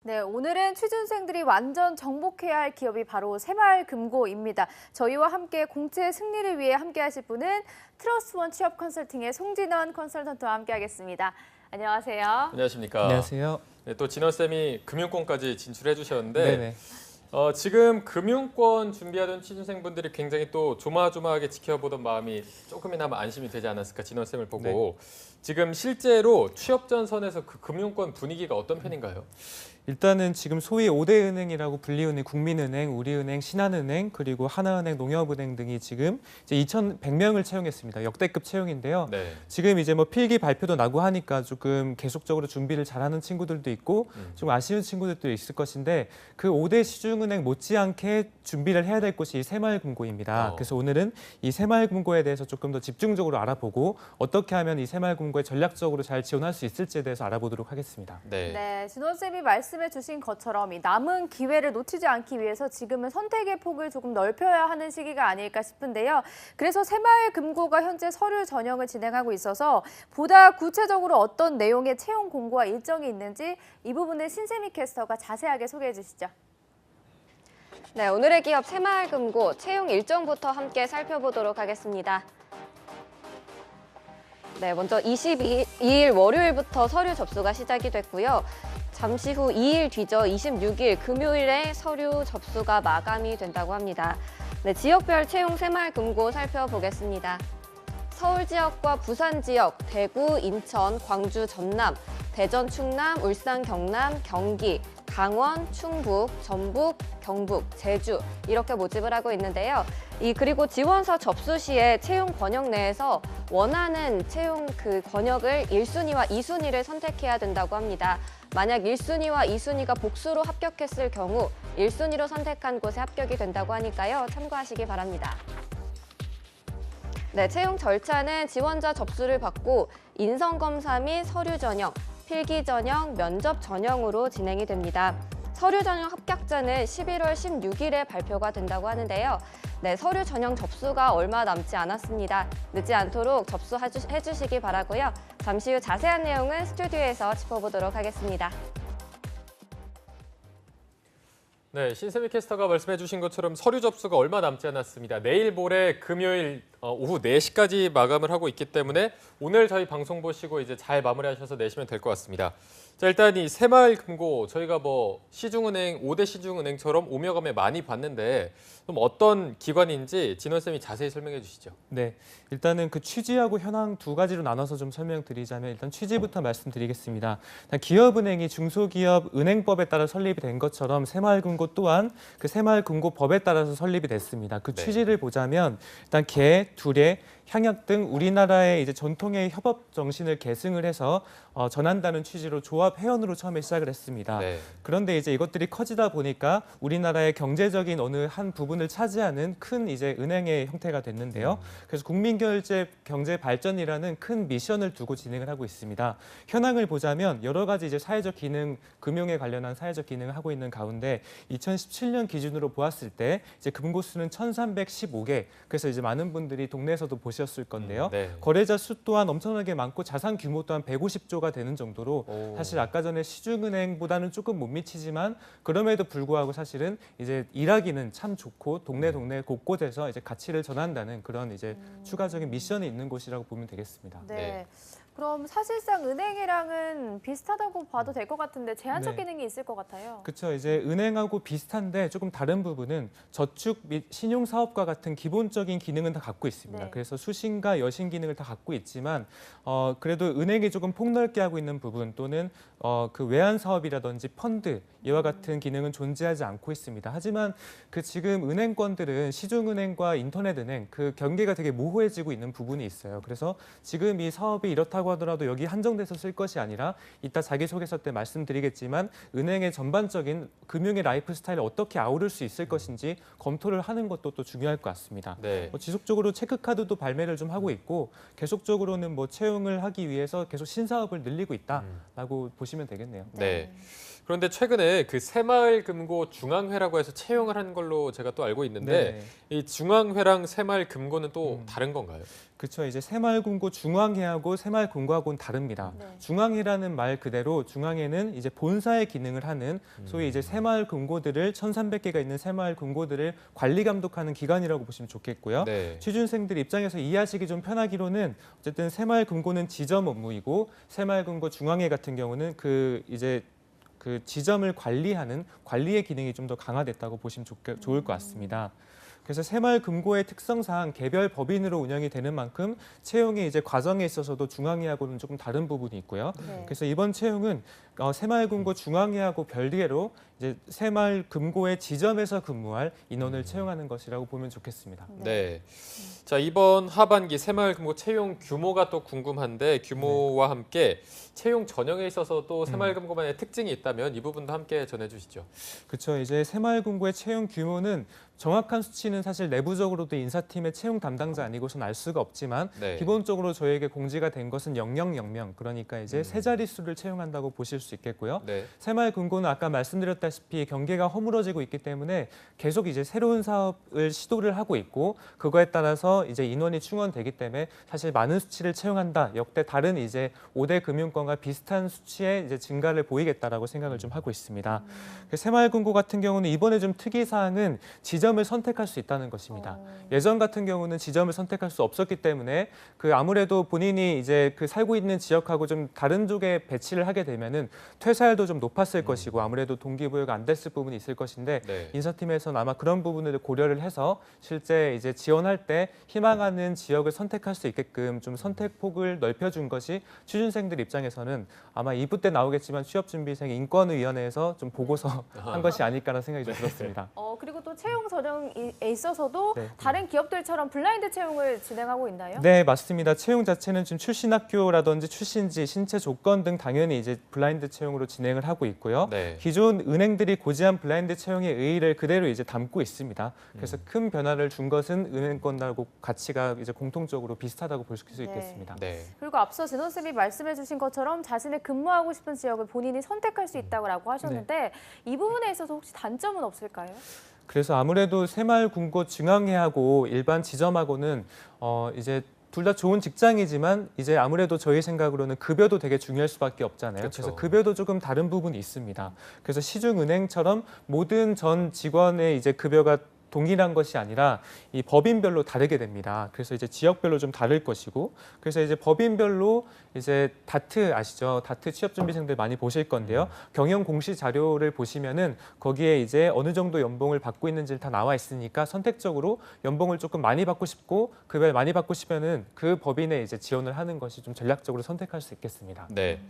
네, 오늘은 취준생들이 완전 정복해야 할 기업이 바로 새마을금고입니다. 저희와 함께 공채 승리를 위해 함께 하실 분은 트러스트원 취업 컨설팅의 송진원 컨설턴트와 함께 하겠습니다. 안녕하세요. 안녕하십니까. 안녕하세요. 네, 또 진원쌤이 금융권까지 진출해 주셨는데 네네. 지금 금융권 준비하던 취준생분들이 굉장히 또 조마조마하게 지켜보던 마음이 조금이나마 안심이 되지 않았을까, 진원쌤을 보고. 네. 지금 실제로 취업 전선에서 그 금융권 분위기가 어떤 편인가요? 일단은 지금 소위 5대 은행이라고 불리우는 국민은행, 우리은행, 신한은행, 그리고 하나은행, 농협은행 등이 지금 이제 2,100명을 채용했습니다. 역대급 채용인데요. 네. 지금 이제 뭐 필기 발표도 나고 하니까 조금 계속적으로 준비를 잘하는 친구들도 있고 좀 아쉬운 친구들도 있을 것인데 그 5대 시중은행 못지않게 준비를 해야 될 곳이 이 새마을금고입니다. 그래서 오늘은 이 새마을금고에 대해서 조금 더 집중적으로 알아보고 어떻게 하면 이 새마을금고에 전략적으로 잘 지원할 수 있을지에 대해서 알아보도록 하겠습니다. 네, 진원쌤이 말씀해 주신 것처럼 이 남은 기회를 놓치지 않기 위해서 지금은 선택의 폭을 조금 넓혀야 하는 시기가 아닐까 싶은데요. 그래서 새마을금고가 현재 서류 전형을 진행하고 있어서 보다 구체적으로 어떤 내용의 채용 공고와 일정이 있는지 이 부분을 신세미 캐스터가 자세하게 소개해 주시죠. 네, 오늘의 기업 새마을금고 채용 일정부터 함께 살펴보도록 하겠습니다. 네, 먼저 22일 월요일부터 서류 접수가 시작이 됐고요. 잠시 후 2일 뒤죠. 26일 금요일에 서류 접수가 마감이 된다고 합니다. 네, 지역별 채용 새마을금고 살펴보겠습니다. 서울 지역과 부산 지역, 대구, 인천, 광주, 전남, 대전, 충남, 울산, 경남, 경기, 강원, 충북, 전북, 경북, 제주 이렇게 모집을 하고 있는데요. 그리고 지원서 접수 시에 채용 권역 내에서 원하는 채용 권역을 1순위와 2순위를 선택해야 된다고 합니다. 만약 1순위와 2순위가 복수로 합격했을 경우 1순위로 선택한 곳에 합격이 된다고 하니까요. 참고하시기 바랍니다. 네, 채용 절차는 지원자 접수를 받고 인성검사 및 서류 전형, 필기 전형, 면접 전형으로 진행이 됩니다. 서류 전형 합격자는 11월 16일에 발표가 된다고 하는데요. 네, 서류 전형 접수가 얼마 남지 않았습니다. 늦지 않도록 접수해 주시기 바라고요. 잠시 후 자세한 내용은 스튜디오에서 짚어보도록 하겠습니다. 네, 신세미 캐스터가 말씀해 주신 것처럼 서류 접수가 얼마 남지 않았습니다. 내일 모레 금요일 오후 4시까지 마감을 하고 있기 때문에 오늘 저희 방송 보시고 이제 잘 마무리하셔서 내시면 될 것 같습니다. 자, 일단 이 새마을금고 저희가 뭐 시중은행, 5대 시중은행처럼 오며 가며 많이 봤는데 좀 어떤 기관인지 진원쌤이 자세히 설명해 주시죠. 네, 일단은 그 취지하고 현황 두 가지로 나눠서 좀 설명드리자면 일단 취지부터 말씀드리겠습니다. 일단 기업은행이 중소기업 은행법에 따라 설립이 된 것처럼 새마을금고 또한 그 새마을금고법에 따라서 설립이 됐습니다. 그 취지를 보자면 일단 개, 두뇌, 향약 등 우리나라의 이제 전통의 협업 정신을 계승을 해서 전한다는 취지로 조합 회원으로 처음에 시작을 했습니다. 네. 그런데 이제 이것들이 커지다 보니까 우리나라의 경제적인 어느 한 부분을 차지하는 큰 이제 은행의 형태가 됐는데요. 그래서 국민결제 경제 발전이라는 큰 미션을 두고 진행을 하고 있습니다. 현황을 보자면 여러 가지 이제 사회적 기능, 금융에 관련한 사회적 기능을 하고 있는 가운데 2017년 기준으로 보았을 때 이제 금고 수는 1,315개. 그래서 이제 많은 분들이 동네에서도 보셨을 건데요. 네. 거래자 수 또한 엄청나게 많고 자산 규모 또한 150조가 되는 정도로 사실 아까 전에 시중은행보다는 조금 못 미치지만 그럼에도 불구하고 사실은 이제 일하기는 참 좋고 동네 곳곳에서 이제 가치를 전한다는 그런 이제 추가적인 미션이 있는 곳이라고 보면 되겠습니다. 네. 그럼 사실상 은행이랑은 비슷하다고 봐도 될 것 같은데 제한적 네. 기능이 있을 것 같아요. 그렇죠. 이제 은행하고 비슷한데 조금 다른 부분은 저축 및 신용사업과 같은 기본적인 기능은 다 갖고 있습니다. 네. 그래서 수신과 여신 기능을 다 갖고 있지만 그래도 은행이 조금 폭넓게 하고 있는 부분 또는 그 외환 사업이라든지 펀드 이와 같은 기능은 존재하지 않고 있습니다. 하지만 그 지금 은행권들은 시중은행과 인터넷은행 그 경계가 되게 모호해지고 있는 부분이 있어요. 그래서 지금 이 사업이 이렇다고 하더라도 여기 한정돼서 쓸 것이 아니라 이따 자기소개서 때 말씀드리겠지만 은행의 전반적인 금융의 라이프 스타일을 어떻게 아우를 수 있을 것인지 검토를 하는 것도 또 중요할 것 같습니다. 네. 지속적으로 체크카드도 발매를 좀 하고 있고 계속적으로는 뭐 채용을 하기 위해서 계속 신사업을 늘리고 있다라고 보시면 되겠네요. 네. 그런데 최근에 그 새마을금고 중앙회라고 해서 채용을 한 걸로 제가 또 알고 있는데 이 중앙회랑 새마을금고는 또 다른 건가요? 그렇죠. 이제 새마을금고 중앙회하고 새마을금고하고는 다릅니다. 네. 중앙회라는 말 그대로 중앙회는 이제 본사의 기능을 하는 소위 이제 새마을금고들을 1,300개가 있는 새마을금고들을 관리 감독하는 기관이라고 보시면 좋겠고요. 네. 취준생들 입장에서 이해하시기 좀 편하기로는 어쨌든 새마을금고는 지점 업무이고 새마을금고 중앙회 같은 경우는 그 지점을 관리하는 관리의 기능이 좀 더 강화됐다고 보시면 좋을 것 같습니다. 그래서 새마을금고의 특성상 개별 법인으로 운영이 되는 만큼 채용의 이제 과정에 있어서도 중앙회하고는 조금 다른 부분이 있고요. 네. 그래서 이번 채용은 새마을금고 중앙회하고 별개로 이제 새마을금고의 지점에서 근무할 인원을 채용하는 것이라고 보면 좋겠습니다. 네. 자, 이번 하반기 새마을금고 채용 규모가 또 궁금한데 규모와 함께 채용 전형에 있어서 또 새마을금고만의 특징이 있다면 이 부분도 함께 전해주시죠. 그렇죠. 이제 새마을금고의 채용 규모는 정확한 수치는 사실 내부적으로도 인사팀의 채용 담당자 아니고선 알 수가 없지만 네. 기본적으로 저에게 공지가 된 것은 0000명, 그러니까 이제 세 자릿수를 채용한다고 보실 수 있겠고요. 네. 새마을금고는 아까 말씀드렸다시피 경계가 허물어지고 있기 때문에 계속 이제 새로운 사업을 시도를 하고 있고 그거에 따라서 이제 인원이 충원되기 때문에 사실 많은 수치를 채용한다. 역대 다른 이제 5대 금융권과 비슷한 수치의 이제 증가를 보이겠다라고 생각을 좀 하고 있습니다. 새마을금고 같은 경우는 이번에 좀 특이 사항은 지점을 선택할 수 있다는 것입니다. 예전 같은 경우는 지점을 선택할 수 없었기 때문에 그 아무래도 본인이 이제 그 살고 있는 지역하고 좀 다른 쪽에 배치를 하게 되면은 퇴사율도 좀 높았을 것이고 아무래도 동기부여가 안 됐을 부분이 있을 것인데 네. 인사팀에서는 아마 그런 부분을 고려를 해서 실제 이제 지원할 때 희망하는 지역을 선택할 수 있게끔 좀 선택폭을 넓혀준 것이 취준생들 입장에서는 아마 2부 때 나오겠지만 취업준비생 인권위원회에서 좀 보고서 한 것이 아닐까라는 생각이 좀 들었습니다. 그리고 또 채용 전형에 있어서도 네. 다른 기업들처럼 블라인드 채용을 진행하고 있나요? 네, 맞습니다. 채용 자체는 지금 출신 학교라든지 출신지, 신체 조건 등 당연히 이제 블라인드 채용으로 진행을 하고 있고요. 네. 기존 은행들이 고지한 블라인드 채용의 의의를 그대로 이제 담고 있습니다. 그래서 큰 변화를 준 것은 은행권하고 가치가 이제 공통적으로 비슷하다고 볼 수 있겠습니다. 네. 그리고 앞서 진원 쌤이 말씀해주신 것처럼 자신의 근무하고 싶은 지역을 본인이 선택할 수 있다고 하셨는데 이 부분에 있어서 혹시 단점은 없을까요? 그래서 아무래도 새마을금고 중앙회하고 일반 지점하고는 이제 둘 다 좋은 직장이지만 이제 아무래도 저희 생각으로는 급여도 되게 중요할 수밖에 없잖아요. 그렇죠. 그래서 급여도 조금 다른 부분이 있습니다. 그래서 시중은행처럼 모든 전 직원의 이제 급여가 동일한 것이 아니라 이 법인별로 다르게 됩니다. 그래서 이제 지역별로 좀 다를 것이고, 그래서 이제 법인별로 이제 다트 아시죠? 다트 취업준비생들 많이 보실 건데요. 경영 공시 자료를 보시면은 거기에 이제 어느 정도 연봉을 받고 있는지 다 나와 있으니까 선택적으로 연봉을 조금 많이 받고 싶고 급여를 많이 받고 싶으면은 그 법인에 이제 지원을 하는 것이 좀 전략적으로 선택할 수 있겠습니다. 네.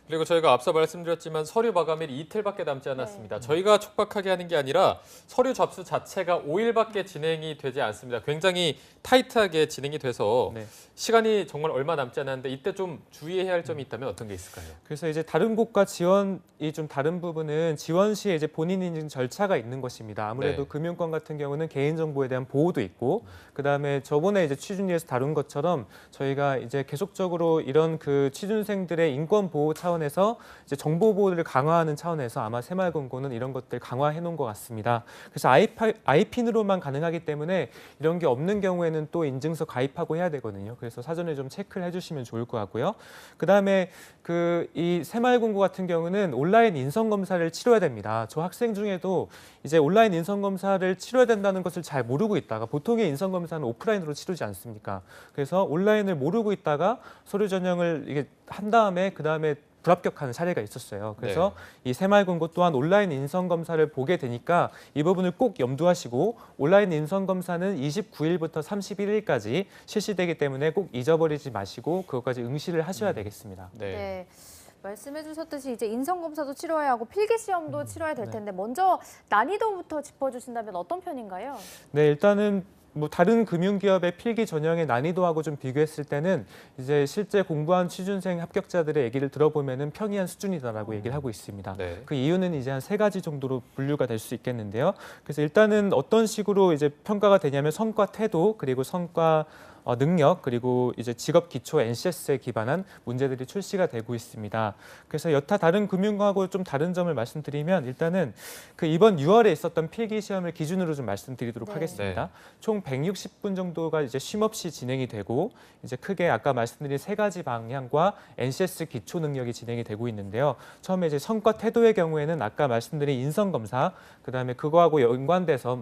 그리고 저희가 앞서 말씀드렸지만 서류 마감일이 이틀밖에 남지 않았습니다. 저희가 촉박하게 하는 게 아니라 서류 접수 자체가 5일밖에 진행이 되지 않습니다. 굉장히 타이트하게 진행이 돼서 네. 시간이 정말 얼마 남지 않았는데 이때 좀 주의해야 할 점이 있다면 어떤 게 있을까요? 그래서 이제 다른 곳과 지원이 좀 다른 부분은 지원 시에 이제 본인이 있는 절차가 있는 것입니다. 아무래도 네. 금융권 같은 경우는 개인정보에 대한 보호도 있고, 그다음에 저번에 이제 취준위에서 다룬 것처럼 저희가 이제 계속적으로 이런 그 취준생들의 인권 보호 차원에서 이제 정보 보호를 강화하는 차원에서 아마 새마을금고는 이런 것들 강화해 놓은 것 같습니다. 그래서 아이핀으로만 가능하기 때문에 이런 게 없는 경우에는 또 인증서 가입하고 해야 되거든요. 그래서 사전에 좀 체크를 해주시면 좋을 것 같고요. 그다음에 이 새마을금고 같은 경우는 온라인 인성 검사를 치러야 됩니다. 저 학생 중에도 이제 온라인 인성 검사를 치러야 된다는 것을 잘 모르고 있다가, 보통의 인성 검사는 오프라인으로 치르지 않습니까? 그래서 온라인을 모르고 있다가 서류 전형을 이게 한 다음에 그다음에 불합격하는 사례가 있었어요. 그래서 이 새마을금고 또한 온라인 인성 검사를 보게 되니까 이 부분을 꼭 염두하시고, 온라인 인성 검사는 29일부터 31일까지 실시되기 때문에 꼭 잊어버리지 마시고 그것까지 응시를 하셔야 되겠습니다. 네. 말씀해 주셨듯이 이제 인성 검사도 치러야 하고 필기 시험도 치러야 될 텐데 먼저 난이도부터 짚어 주신다면 어떤 편인가요? 네, 일단은 뭐 다른 금융기업의 필기 전형의 난이도하고 좀 비교했을 때는 이제 실제 공부한 취준생 합격자들의 얘기를 들어보면은 평이한 수준이다라고 얘기를 하고 있습니다. 네. 그 이유는 이제 한 3가지 정도로 분류가 될 수 있겠는데요. 그래서 일단은 어떤 식으로 이제 평가가 되냐면 성과 태도, 그리고 성과 능력 그리고 이제 직업 기초 NCS에 기반한 문제들이 출시가 되고 있습니다. 그래서 여타 다른 금융하고 좀 다른 점을 말씀드리면 일단은 그 이번 6월에 있었던 필기 시험을 기준으로 좀 말씀드리도록 네. 하겠습니다. 네. 총 160분 정도가 이제 쉼 없이 진행이 되고 이제 크게 아까 말씀드린 세 가지 방향과 NCS 기초 능력이 진행이 되고 있는데요. 처음에 이제 성과 태도의 경우에는 아까 말씀드린 인성 검사, 그다음에 그거하고 연관돼서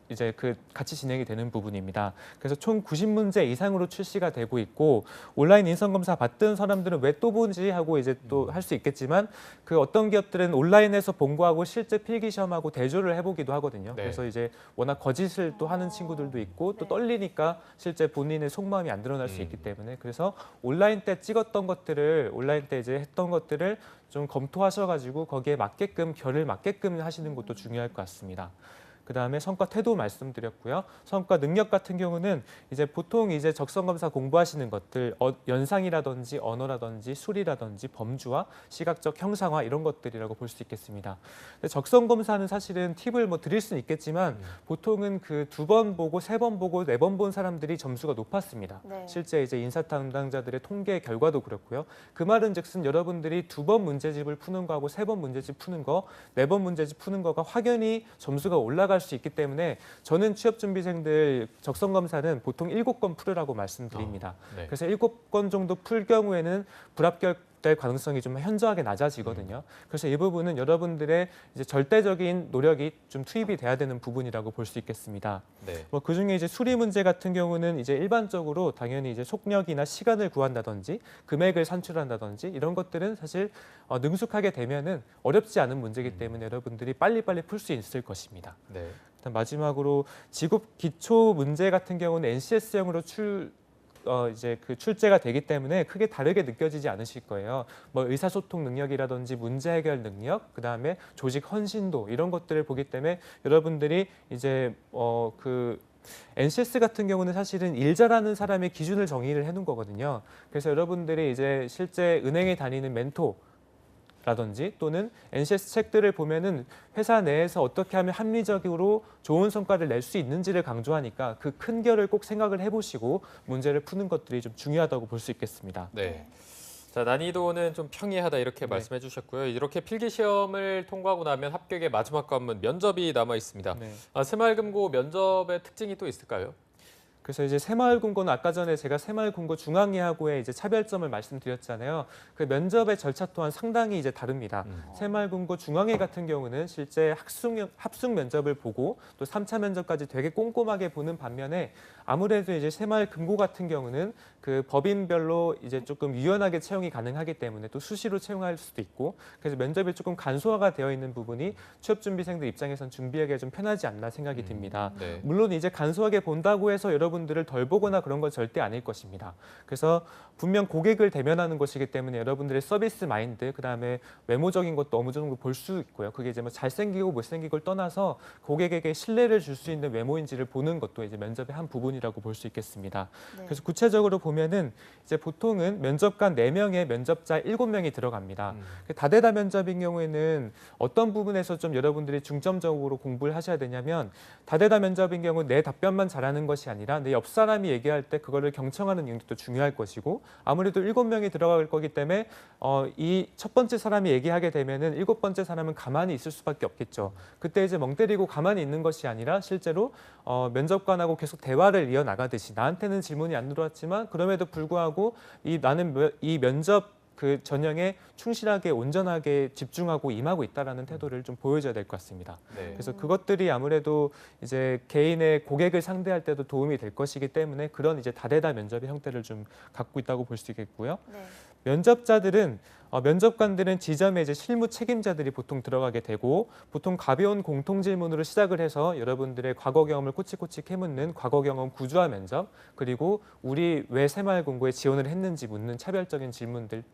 이제 같이 진행이 되는 부분입니다. 그래서 총 90문제 이상으로 출시가 되고 있고 온라인 인성 검사 받던 사람들은 왜 또 보지 하고 이제 또 할 수 있겠지만 그 어떤 기업들은 온라인에서 본 거하고 실제 필기 시험하고 대조를 해보기도 하거든요. 네. 그래서 이제 워낙 거짓을 또 하는 친구들도 있고 또 네. 떨리니까 실제 본인의 속마음이 안 드러날 수 있기 때문에 그래서 온라인 때 찍었던 것들을 온라인 때 이제 했던 것들을 좀 검토하셔가지고 거기에 맞게끔 결을 맞게끔 하시는 것도 중요할 것 같습니다. 그다음에 성과 태도 말씀드렸고요. 성과 능력 같은 경우는 이제 보통 이제 적성 검사 공부하시는 것들 연상이라든지 언어라든지 술이라든지 범주와 시각적 형상화 이런 것들이라고 볼 수 있겠습니다. 근데 적성 검사는 사실은 팁을 뭐 드릴 수는 있겠지만 보통은 그 2번 보고 3번 보고 4번 본 사람들이 점수가 높았습니다. 네. 실제 이제 인사 담당자들의 통계 결과도 그렇고요. 그 말은즉슨 여러분들이 2번 문제집을 푸는 거하고 3번 문제집 푸는 거, 4번 문제집 푸는 거가 확연히 점수가 올라갈 수 있기 때문에 저는 취업준비생들 적성 검사는 보통 7건 풀으라고 말씀드립니다. 네. 그래서 7건 정도 풀 경우에는 불합격될 가능성이 좀 현저하게 낮아지거든요. 그래서 이 부분은 여러분들의 이제 절대적인 노력이 좀 투입이 돼야 되는 부분이라고 볼 수 있겠습니다. 네. 뭐 그중에 이제 수리 문제 같은 경우는 이제 일반적으로 당연히 이제 속력이나 시간을 구한다든지 금액을 산출한다든지 이런 것들은 사실 능숙하게 되면은 어렵지 않은 문제이기 때문에 여러분들이 빨리빨리 풀 수 있을 것입니다. 네. 일단 마지막으로 직업 기초 문제 같은 경우는 NCS형으로 이제 출제가 되기 때문에 크게 다르게 느껴지지 않으실 거예요. 뭐 의사소통 능력이라든지 문제 해결 능력, 그다음에 조직 헌신도 이런 것들을 보기 때문에 여러분들이 이제 NCS 같은 경우는 사실은 일 잘하는 사람의 기준을 정의를 해놓은 거거든요. 그래서 여러분들이 이제 실제 은행에 다니는 멘토 라든지 또는 NCS 책들을 보면은 회사 내에서 어떻게 하면 합리적으로 좋은 성과를 낼 수 있는지를 강조하니까 그 큰 결을 꼭 생각을 해보시고 문제를 푸는 것들이 좀 중요하다고 볼 수 있겠습니다. 네. 자, 난이도는 좀 평이하다 이렇게 말씀해 주셨고요. 이렇게 필기 시험을 통과하고 나면 합격의 마지막 관문 면접이 남아 있습니다. 네. 새마을금고 면접의 특징이 또 있을까요? 그래서 이제 새마을금고는 아까 전에 제가 새마을금고 중앙예하고의 이제 차별점을 말씀드렸잖아요. 그 면접의 절차 또한 상당히 이제 다릅니다. 새마을금고 중앙예 같은 경우는 실제 합숙 면접을 보고 또 3차 면접까지 되게 꼼꼼하게 보는 반면에 아무래도 이제 새마을금고 같은 경우는 그 법인별로 이제 조금 유연하게 채용이 가능하기 때문에 또 수시로 채용할 수도 있고 그래서 면접이 조금 간소화가 되어 있는 부분이 취업준비생들 입장에선 준비하기가 좀 편하지 않나 생각이 듭니다. 네. 물론 이제 간소하게 본다고 해서 여러분들을 덜 보거나 그런 건 절대 아닐 것입니다. 그래서 분명 고객을 대면하는 것이기 때문에 여러분들의 서비스 마인드, 그다음에 외모적인 것도 어느 정도 볼 수 있고요. 그게 이제 뭐 잘생기고 못생기고를 떠나서 고객에게 신뢰를 줄 수 있는 외모인지를 보는 것도 이제 면접의 한 부분이라고 볼 수 있겠습니다. 네. 그래서 구체적으로 보면은 이제 보통은 면접관 4명에 면접자 7명이 들어갑니다. 그 다대다 면접인 경우에는 어떤 부분에서 좀 여러분들이 중점적으로 공부를 하셔야 되냐면 다대다 면접인 경우 내 답변만 잘하는 것이 아니라 내 옆 사람이 얘기할 때 그거를 경청하는 능력도 중요할 것이고 아무래도 7명이 들어갈 거기 때문에 이 첫 번째 사람이 얘기하게 되면은 7번째 사람은 가만히 있을 수밖에 없겠죠. 그때 이제 멍 때리고 가만히 있는 것이 아니라 실제로 면접관하고 계속 대화를 이어나가듯이 나한테는 질문이 안 들어왔지만 그럼에도 불구하고 나는 이 면접 그 전형에 충실하게 온전하게 집중하고 임하고 있다라는 태도를 좀 보여줘야 될 것 같습니다. 네. 그래서 그것들이 아무래도 이제 개인의 고객을 상대할 때도 도움이 될 것이기 때문에 그런 이제 다대다 면접의 형태를 좀 갖고 있다고 볼 수 있겠고요. 네. 면접관들은 지점에 이제 실무 책임자들이 보통 들어가게 되고 보통 가벼운 공통 질문으로 시작을 해서 여러분들의 과거 경험을 꼬치꼬치 캐묻는 과거 경험 구조화 면접 그리고 우리 왜 새마을금고에 지원을 했는지 묻는 차별적인 질문들이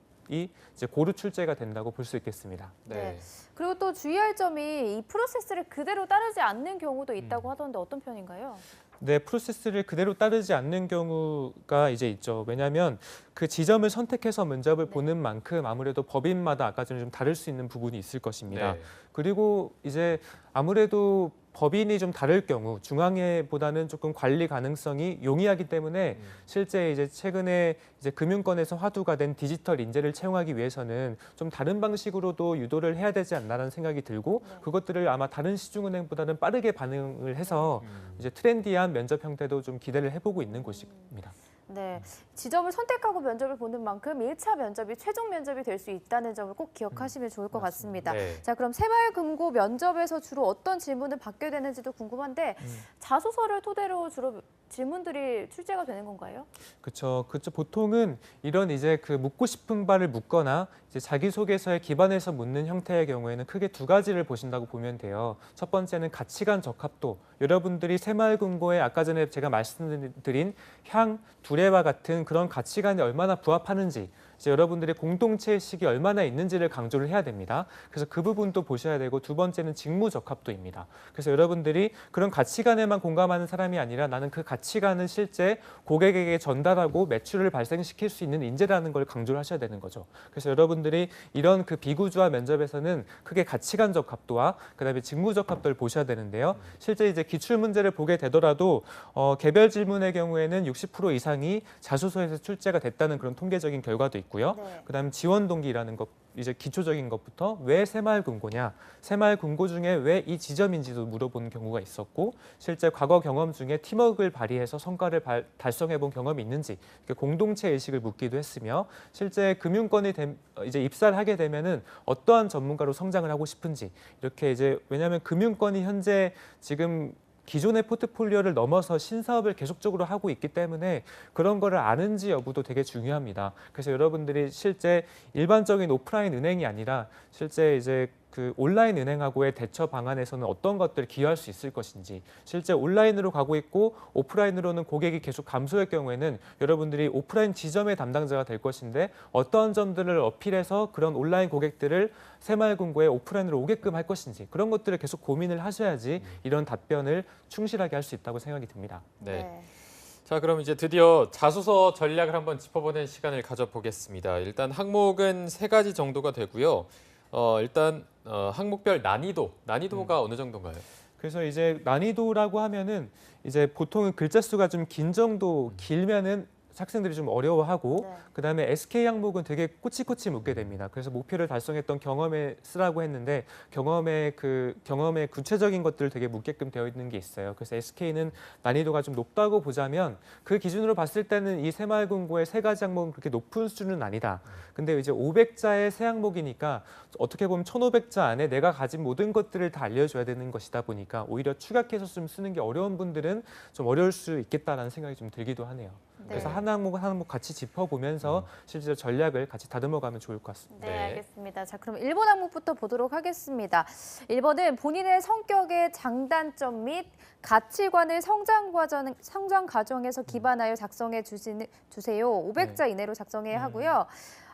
이제 고루 출제가 된다고 볼 수 있겠습니다. 네. 그리고 또 주의할 점이 이 프로세스를 그대로 따르지 않는 경우도 있다고 하던데 어떤 편인가요? 네, 프로세스를 그대로 따르지 않는 경우가 이제 있죠. 왜냐하면 그 지점을 선택해서 면접을 보는 만큼 아무래도 법인마다 아까 전에 좀 다를 수 있는 부분이 있을 것입니다. 네. 그리고 이제 아무래도 법인이 좀 다를 경우 중앙회보다는 조금 관리 가능성이 용이하기 때문에 실제 이제 최근에 이제 금융권에서 화두가 된 디지털 인재를 채용하기 위해서는 좀 다른 방식으로도 유도를 해야 되지 않나라는 생각이 들고 그것들을 아마 다른 시중은행보다는 빠르게 반응을 해서 이제 트렌디한 면접 형태도 좀 기대를 해보고 있는 곳입니다. 네, 지점을 선택하고 면접을 보는 만큼 1차 면접이 최종 면접이 될 수 있다는 점을 꼭 기억하시면 좋을 것 같습니다. 네. 자, 그럼 새마을금고 면접에서 주로 어떤 질문을 받게 되는지도 궁금한데 자소서를 토대로 주로 질문들이 출제가 되는 건가요? 그렇죠. 보통은 이런 이제 그 묻고 싶은 바를 묻거나 이제 자기소개서에 기반해서 묻는 형태의 경우에는 크게 두 가지를 보신다고 보면 돼요. 첫 번째는 가치관 적합도. 여러분들이 새마을금고에 아까 전에 제가 말씀드린 향, 두레와 같은 그런 가치관에 얼마나 부합하는지 이제 여러분들의 공동체 의식이 얼마나 있는지를 강조를 해야 됩니다. 그래서 그 부분도 보셔야 되고 두 번째는 직무 적합도입니다. 그래서 여러분들이 그런 가치관에만 공감하는 사람이 아니라 나는 그 가치관을 실제 고객에게 전달하고 매출을 발생시킬 수 있는 인재라는 걸 강조를 하셔야 되는 거죠. 그래서 여러분들이 이런 그 비구조화 면접에서는 크게 가치관 적합도와 그다음에 직무 적합도를 보셔야 되는데요. 실제 이제 기출 문제를 보게 되더라도 개별 질문의 경우에는 60% 이상이 자소서에서 출제가 됐다는 그런 통계적인 결과도 있고요. 네. 그다음 지원 동기라는 것 이제 기초적인 것부터 왜 새마을금고냐, 새마을금고 중에 왜 이 지점인지도 물어보는 경우가 있었고 실제 과거 경험 중에 팀워크를 발휘해서 성과를 달성해 본 경험이 있는지 공동체 의식을 묻기도 했으며 실제 금융권이 이제 입사를 하게 되면은 어떠한 전문가로 성장을 하고 싶은지 이렇게 이제 왜냐하면 금융권이 현재 지금 기존의 포트폴리오를 넘어서 신사업을 계속적으로 하고 있기 때문에 그런 거를 아는지 여부도 되게 중요합니다. 그래서 여러분들이 실제 일반적인 오프라인 은행이 아니라 실제 이제 그 온라인 은행하고의 대처 방안에서는 어떤 것들을 기여할 수 있을 것인지 실제 온라인으로 가고 있고 오프라인으로는 고객이 계속 감소할 경우에는 여러분들이 오프라인 지점의 담당자가 될 것인데 어떤 점들을 어필해서 그런 온라인 고객들을 새마을금고에 오프라인으로 오게끔 할 것인지 그런 것들을 계속 고민을 하셔야지 이런 답변을 충실하게 할 수 있다고 생각이 듭니다. 네. 자, 그럼 이제 드디어 자소서 전략을 한번 짚어보는 시간을 가져보겠습니다. 일단 항목은 3가지 정도가 되고요. 일단 항목별 난이도가 어느 정도인가요? 그래서 이제 난이도라고 하면은 이제 보통은 글자 수가 좀 긴 정도 길면은 학생들이 좀 어려워하고 네. 그다음에 SK 항목은 되게 꼬치꼬치 묻게 됩니다. 그래서 목표를 달성했던 경험에 쓰라고 했는데 경험의 구체적인 것들을 되게 묻게끔 되어 있는 게 있어요. 그래서 SK는 난이도가 좀 높다고 보자면 그 기준으로 봤을 때는 이 새마을금고의 3가지 항목은 그렇게 높은 수준은 아니다. 근데 이제 500자의 새 항목이니까 어떻게 보면 1500자 안에 내가 가진 모든 것들을 다 알려줘야 되는 것이다 보니까 오히려 추각해서 좀 쓰는 게 어려운 분들은 좀 어려울 수 있겠다라는 생각이 좀 들기도 하네요. 그래서 한 항목 한 항목 같이 짚어보면서 실제로 전략을 같이 다듬어가면 좋을 것 같습니다. 네, 네. 알겠습니다. 자, 그럼 1번 항목부터 보도록 하겠습니다. 1번은 본인의 성격의 장단점 및 가치관을 성장 과정에서 기반하여 작성해 주세요. 500자 이내로 작성해야 하고요.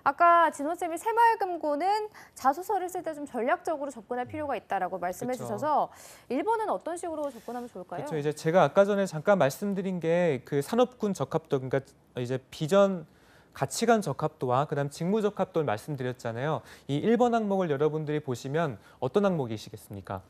아까 진호쌤이 새마을금고는 자소서를 쓸 때 좀 전략적으로 접근할 필요가 있다라고 말씀해 그쵸. 주셔서 1번은 어떤 식으로 접근하면 좋을까요? 그렇죠. 이제 제가 아까 전에 잠깐 말씀드린 게 그 산업군 적합도 그러니까 이제 비전 가치관 적합도와 그다음 직무 적합도를 말씀드렸잖아요. 이 1번 항목을 여러분들이 보시면 어떤 항목이시겠습니까?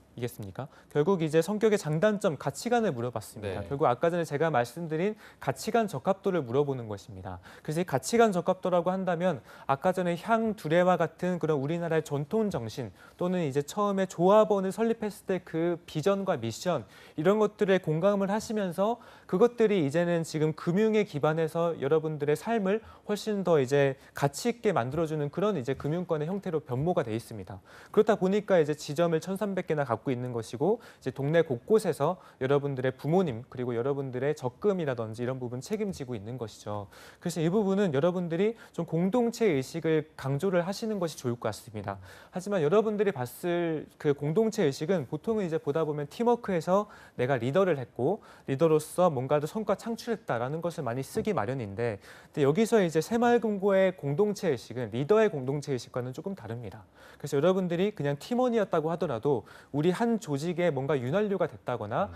결국 이제 성격의 장단점, 가치관을 물어봤습니다. 네. 결국 아까 전에 제가 말씀드린 가치관 적합도를 물어보는 것입니다. 그래서 이 가치관 적합도라고 한다면 아까 전에 향, 두레와 같은 그런 우리나라의 전통 정신 또는 이제 처음에 조합원을 설립했을 때 그 비전과 미션 이런 것들에 공감을 하시면서 그것들이 이제는 지금 금융에 기반해서 여러분들의 삶을 훨씬 더 이제 가치 있게 만들어주는 그런 이제 금융권의 형태로 변모가 돼 있습니다. 그렇다 보니까 이제 지점을 1,300개나 갖고 있는 것이고 이제 동네 곳곳에서 여러분들의 부모님 그리고 여러분들의 적금이라든지 이런 부분 책임지고 있는 것이죠. 그래서 이 부분은 여러분들이 좀 공동체 의식을 강조를 하시는 것이 좋을 것 같습니다. 하지만 여러분들이 봤을 그 공동체 의식은 보통은 이제 보다 보면 팀워크에서 내가 리더를 했고 리더로서 뭔가 더 성과 창출했다라는 것을 많이 쓰기 마련인데 근데 여기서 이제 새마을금고의 공동체 의식은 리더의 공동체 의식과는 조금 다릅니다. 그래서 여러분들이 그냥 팀원이었다고 하더라도 우리 한 조직에 뭔가 윤활유가 됐다거나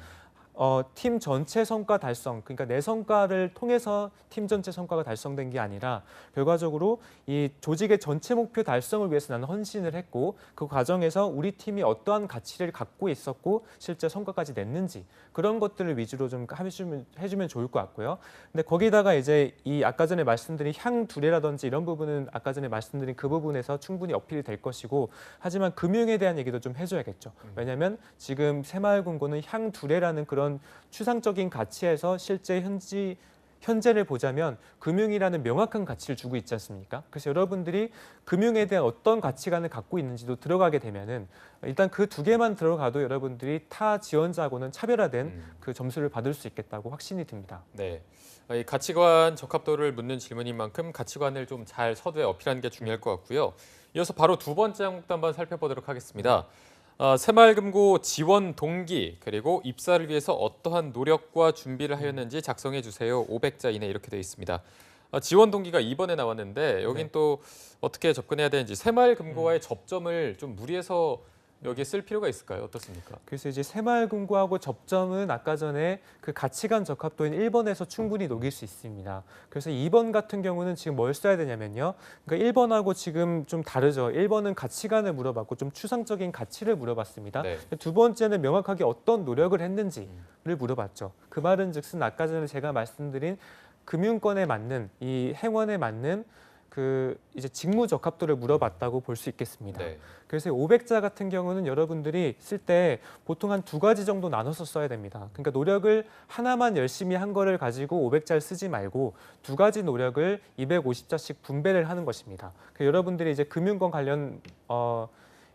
팀 전체 성과 달성, 그러니까 내 성과를 통해서 팀 전체 성과가 달성된 게 아니라 결과적으로 이 조직의 전체 목표 달성을 위해서 나는 헌신을 했고 그 과정에서 우리 팀이 어떠한 가치를 갖고 있었고 실제 성과까지 냈는지 그런 것들을 위주로 좀 해주면 좋을 것 같고요. 근데 거기다가 이제 이 아까 전에 말씀드린 향 두뇌라든지 이런 부분은 아까 전에 말씀드린 그 부분에서 충분히 어필이 될 것이고 하지만 금융에 대한 얘기도 좀 해줘야겠죠. 왜냐하면 지금 새마을금고는 향 두뇌라는 그런 추상적인 가치에서 실제 현재를 보자면 금융이라는 명확한 가치를 주고 있지 않습니까? 그래서 여러분들이 금융에 대한 어떤 가치관을 갖고 있는지도 들어가게 되면은 일단 그 두 개만 들어가도 여러분들이 타 지원자하고는 차별화된 그 점수를 받을 수 있겠다고 확신이 듭니다. 네. 이 가치관 적합도를 묻는 질문인 만큼 가치관을 좀 잘 서두에 어필하는 게 중요할 것 같고요. 이어서 바로 두 번째 항목도 한번 살펴보도록 하겠습니다. 새마을금고 지원 동기 그리고 입사를 위해서 어떠한 노력과 준비를 하였는지 작성해 주세요. 500자 이내 이렇게 되어 있습니다. 지원 동기가 2번에 나왔는데 여긴 또 어떻게 접근해야 되는지 새마을금고와의 접점을 좀 무리해서 여기에 쓸 필요가 있을까요? 어떻습니까? 그래서 이제 새마을금고하고 접점은 아까 전에 그 가치관 적합도인 1번에서 충분히 녹일 수 있습니다. 그래서 2번 같은 경우는 지금 뭘 써야 되냐면요. 그러니까 1번하고 지금 좀 다르죠. 1번은 가치관을 물어봤고 좀 추상적인 가치를 물어봤습니다. 네. 두 번째는 명확하게 어떤 노력을 했는지를 물어봤죠. 그 말은 즉슨 아까 전에 제가 말씀드린 금융권에 맞는 이 행원에 맞는 그 이제 직무 적합도를 물어봤다고 볼 수 있겠습니다. 네. 그래서 500자 같은 경우는 여러분들이 쓸 때 보통 한 두 가지 정도 나눠서 써야 됩니다. 그러니까 노력을 하나만 열심히 한 거를 가지고 500자를 쓰지 말고 두 가지 노력을 250자씩 분배를 하는 것입니다. 그러니까 여러분들이 이제 금융권 관련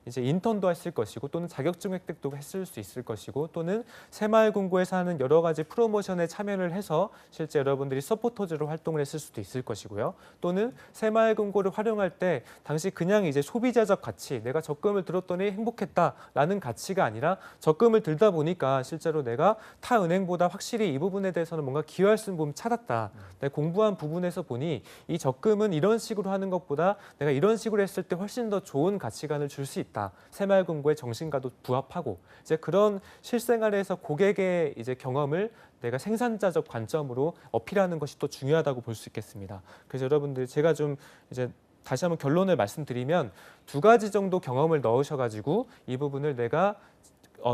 이제 인턴도 했을 것이고 또는 자격증 획득도 했을 수 있을 것이고 또는 새마을금고에서 하는 여러 가지 프로모션에 참여를 해서 실제 여러분들이 서포터즈로 활동을 했을 수도 있을 것이고요. 또는 새마을금고를 활용할 때 당시 그냥 이제 소비자적 가치, 내가 적금을 들었더니 행복했다라는 가치가 아니라 적금을 들다 보니까 실제로 내가 타 은행보다 확실히 이 부분에 대해서는 뭔가 기여할 수 있는 부분 찾았다. 내가 공부한 부분에서 보니 이 적금은 이런 식으로 하는 것보다 내가 이런 식으로 했을 때 훨씬 더 좋은 가치관을 줄 수 있다. 새마을금고의 정신과도 부합하고 이제 그런 실생활에서 고객의 이제 경험을 내가 생산자적 관점으로 어필하는 것이 또 중요하다고 볼 수 있겠습니다. 그래서 여러분들 제가 좀 이제 다시 한번 결론을 말씀드리면 두 가지 정도 경험을 넣으셔가지고 이 부분을 내가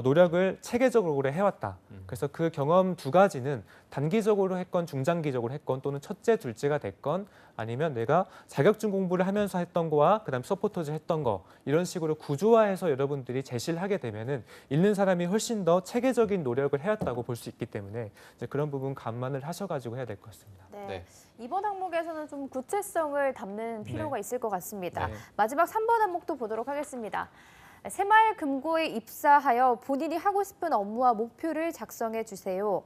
노력을 체계적으로 해왔다. 그래서 그 경험 두 가지는 단기적으로 했건 중장기적으로 했건 또는 첫째, 둘째가 됐건 아니면 내가 자격증 공부를 하면서 했던 거와 그다음 서포터즈 했던 거 이런 식으로 구조화해서 여러분들이 제시를 하게 되면은 읽는 사람이 훨씬 더 체계적인 노력을 해왔다고 볼 수 있기 때문에 이제 그런 부분 감안을 하셔가지고 해야 될 것 같습니다. 네. 네. 이번 항목에서는 좀 구체성을 담는 필요가 있을 것 같습니다. 네. 마지막 3번 항목도 보도록 하겠습니다. 새마을금고에 입사하여 본인이 하고 싶은 업무와 목표를 작성해 주세요.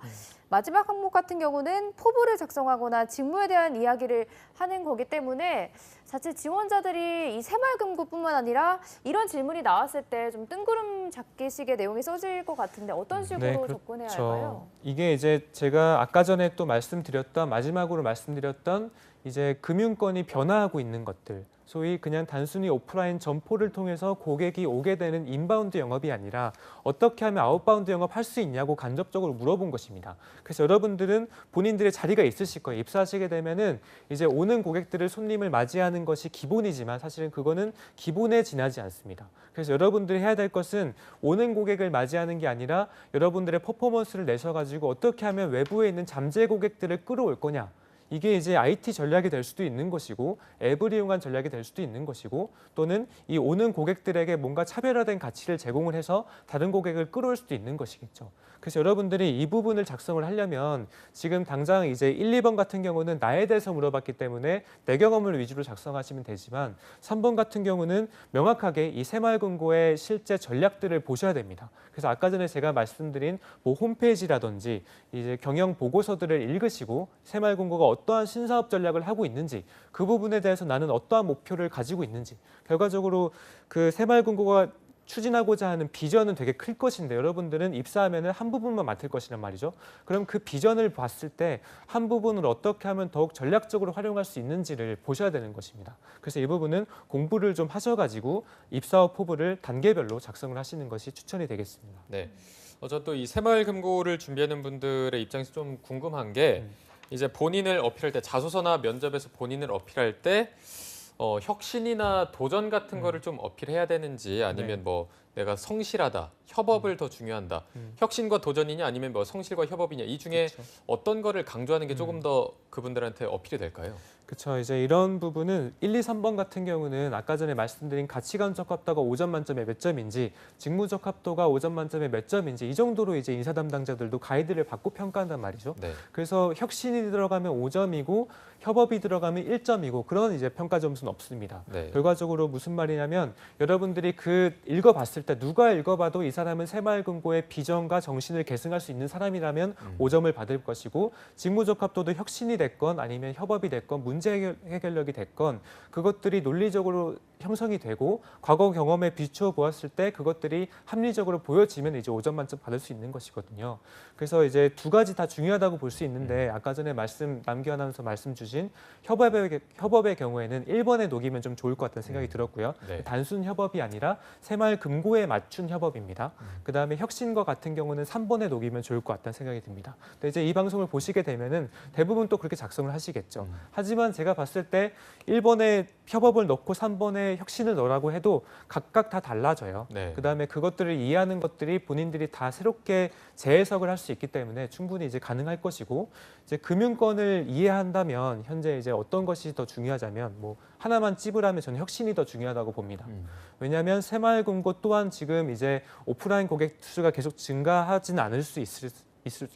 마지막 항목 같은 경우는 포부를 작성하거나 직무에 대한 이야기를 하는 거기 때문에 자칫 지원자들이 이 새마을금고뿐만 아니라 이런 질문이 나왔을 때 좀 뜬구름 잡기식의 내용이 써질 것 같은데 어떤 식으로 접근해야 할까요? 이게 이제 제가 아까 전에 또 마지막으로 말씀드렸던 이제 금융권이 변화하고 있는 것들. 소위 그냥 단순히 오프라인 점포를 통해서 고객이 오게 되는 인바운드 영업이 아니라 어떻게 하면 아웃바운드 영업할 수 있냐고 간접적으로 물어본 것입니다. 그래서 여러분들은 본인들의 자리가 있으실 거예요. 입사하시게 되면은 이제 오는 고객들을 손님을 맞이하는 것이 기본이지만 사실은 그거는 기본에 지나지 않습니다. 그래서 여러분들이 해야 될 것은 오는 고객을 맞이하는 게 아니라 여러분들의 퍼포먼스를 내셔가지고 어떻게 하면 외부에 있는 잠재 고객들을 끌어올 거냐. 이게 이제 IT 전략이 될 수도 있는 것이고 앱을 이용한 전략이 될 수도 있는 것이고 또는 이 오는 고객들에게 뭔가 차별화된 가치를 제공을 해서 다른 고객을 끌어올 수도 있는 것이겠죠. 그래서 여러분들이 이 부분을 작성을 하려면 지금 당장 이제 1, 2번 같은 경우는 나에 대해서 물어봤기 때문에 내 경험을 위주로 작성하시면 되지만 3번 같은 경우는 명확하게 이 새마을금고의 실제 전략들을 보셔야 됩니다. 그래서 아까 전에 제가 말씀드린 뭐 홈페이지라든지 이제 경영 보고서들을 읽으시고 새마을금고가 어떠한 신사업 전략을 하고 있는지 그 부분에 대해서 나는 어떠한 목표를 가지고 있는지 결과적으로 그 새마을금고가 추진하고자 하는 비전은 되게 클 것인데 여러분들은 입사하면은 한 부분만 맡을 것이란 말이죠. 그럼 그 비전을 봤을 때 한 부분을 어떻게 하면 더욱 전략적으로 활용할 수 있는지를 보셔야 되는 것입니다. 그래서 이 부분은 공부를 좀 하셔가지고 입사 후 포부를 단계별로 작성을 하시는 것이 추천이 되겠습니다. 네. 저 또 이 새마을금고를 준비하는 분들의 입장에서 좀 궁금한 게 이제 본인을 어필할 때 자소서나 면접에서 본인을 어필할 때 혁신이나 도전 같은 거를 좀 어필해야 되는지 아니면 네. 뭐 내가 성실하다, 협업을 더 중요한다. 혁신과 도전이냐 아니면 뭐 성실과 협업이냐 이 중에 그쵸. 어떤 거를 강조하는 게 조금 더 그분들한테 어필이 될까요? 그렇죠. 이제 이런 부분은 1, 2, 3번 같은 경우는 아까 전에 말씀드린 가치관 적합도가 5점 만점에 몇 점인지, 직무 적합도가 5점 만점에 몇 점인지 이 정도로 이제 인사 담당자들도 가이드를 받고 평가한단 말이죠. 네. 그래서 혁신이 들어가면 5점이고 협업이 들어가면 1점이고 그런 이제 평가 점수는 없습니다. 네. 결과적으로 무슨 말이냐면 여러분들이 그 읽어봤을 때 누가 읽어봐도 이 사람은 새마을금고의 비전과 정신을 계승할 수 있는 사람이라면 5점을 받을 것이고 직무 적합도도 혁신이 됐건 아니면 협업이 됐건 문제 해결력이 됐건 그것들이 논리적으로 형성이 되고 과거 경험에 비추어 보았을 때 그것들이 합리적으로 보여지면 이제 5점 만점 받을 수 있는 것이거든요. 그래서 이제 두 가지 다 중요하다고 볼 수 있는데 아까 전에 남기 아나운서 말씀 주신 협업의 경우에는 1번에 녹이면 좀 좋을 것 같다는 생각이 들었고요. 네. 단순 협업이 아니라 새마을금고에 맞춘 협업입니다. 그다음에 혁신과 같은 경우는 3번에 녹이면 좋을 것 같다는 생각이 듭니다. 근데 이제 이 방송을 보시게 되면은 대부분 또 그렇게 작성을 하시겠죠. 하지만 제가 봤을 때 1번에 협업을 넣고 3번에 혁신을 넣으라고 해도 각각 다 달라져요. 네. 그다음에 그것들을 이해하는 것들이 본인들이 다 새롭게 재해석을 할 수 있기 때문에 충분히 이제 가능할 것이고 이제 금융권을 이해한다면 현재 이제 어떤 것이 더 중요하자면 뭐 하나만 찝으라면 저는 혁신이 더 중요하다고 봅니다. 왜냐하면 새마을금고 또한 지금 이제 오프라인 고객 수가 계속 증가하진 않을 수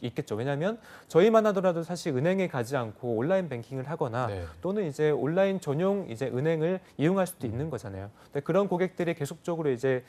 있겠죠. 왜냐하면 저희만 하더라도 사실 은행에 가지 않고 온라인 뱅킹을 하거나 네. 또는 이제 온라인 전용 이제 은행을 이용할 수도 있는 거잖아요. 근데 그런 고객들이 계속적으로 이제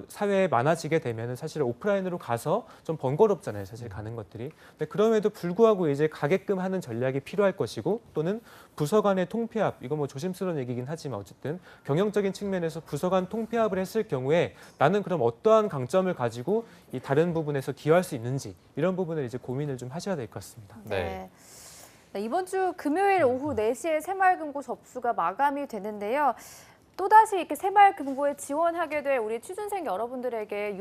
사회에 많아지게 되면은 사실 오프라인으로 가서 좀 번거롭잖아요. 사실 가는 것들이. 근데 그럼에도 불구하고 이제 가게끔 하는 전략이 필요할 것이고 또는 부서 간의 통폐합 이거 뭐 조심스러운 얘기긴 하지만 어쨌든 경영적인 측면에서 부서 간 통폐합을 했을 경우에 나는 그럼 어떠한 강점을 가지고 이 다른 부분에서 기여할 수 있는지 이런 부분을 이제 고민을 좀 하셔야 될 것 같습니다. 네. 네, 이번 주 금요일 오후 4시에 새마을금고 접수가 마감이 되는데요. 또다시 이렇게 새마을금고에 지원하게 될 우리 취준생 여러분들에게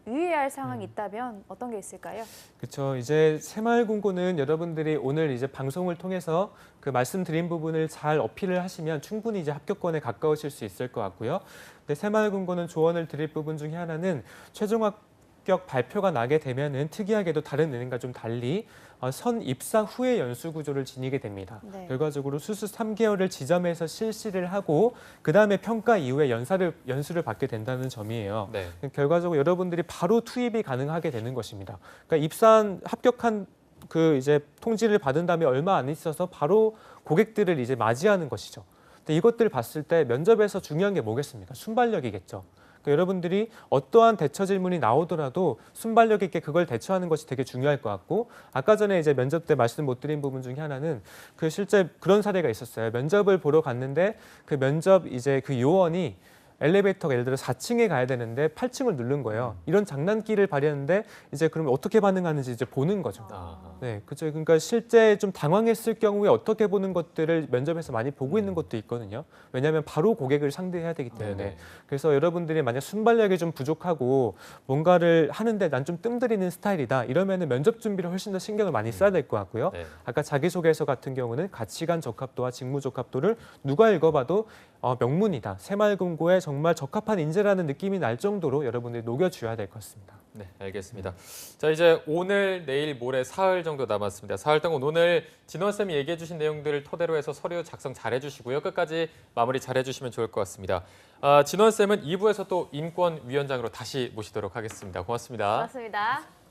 유의해야 할 사항이 있다면 어떤 게 있을까요? 그렇죠. 이제 새마을금고는 여러분들이 오늘 이제 방송을 통해서 그 말씀드린 부분을 잘 어필을 하시면 충분히 이제 합격권에 가까우실 수 있을 것 같고요. 근데 새마을금고는 조언을 드릴 부분 중에 하나는 최종 합격 발표가 나게 되면은 특이하게도 다른 은행과 좀 달리 선 입사 후에 연수 구조를 지니게 됩니다. 네. 결과적으로 수수 3개월을 지점에서 실시를 하고 그다음에 평가 이후에 연수를 받게 된다는 점이에요. 네. 결과적으로 여러분들이 바로 투입이 가능하게 되는 것입니다. 그러니까 합격한 그 이제 통지를 받은 다음에 얼마 안 있어서 바로 고객들을 이제 맞이하는 것이죠. 근데 이것들을 봤을 때 면접에서 중요한 게 뭐겠습니까? 순발력이겠죠. 그러니까 여러분들이 어떠한 대처 질문이 나오더라도 순발력 있게 그걸 대처하는 것이 되게 중요할 것 같고 아까 전에 이제 면접 때 말씀 못 드린 부분 중에 하나는 그 실제 그런 사례가 있었어요. 면접을 보러 갔는데 그 면접 이제 그 요원이 엘리베이터가 예를 들어 4층에 가야 되는데 8층을 누른 거예요. 이런 장난기를 발휘하는데 이제 그러면 어떻게 반응하는지 이제 보는 거죠. 네, 그렇죠. 그러니까 실제 좀 당황했을 경우에 어떻게 보는 것들을 면접에서 많이 보고 있는 것도 있거든요. 왜냐하면 바로 고객을 상대해야 되기 때문에. 네네. 그래서 여러분들이 만약 순발력이 좀 부족하고 뭔가를 하는데 난 좀 뜸들이는 스타일이다. 이러면은 면접 준비를 훨씬 더 신경을 많이 써야 될 것 같고요. 네. 아까 자기소개서 같은 경우는 가치관 적합도와 직무 적합도를 누가 읽어봐도 명문이다. 새마을금고에 정말 적합한 인재라는 느낌이 날 정도로 여러분들이 녹여줘야 될 것 같습니다. 네, 알겠습니다. 자, 이제 오늘, 내일, 모레 사흘 정도 남았습니다. 사흘 동안 오늘 진원쌤이 얘기해 주신 내용들을 토대로 해서 서류 작성 잘 해주시고요. 끝까지 마무리 잘 해주시면 좋을 것 같습니다. 진원쌤은 2부에서 또 인권위원장으로 다시 모시도록 하겠습니다. 고맙습니다. 고맙습니다.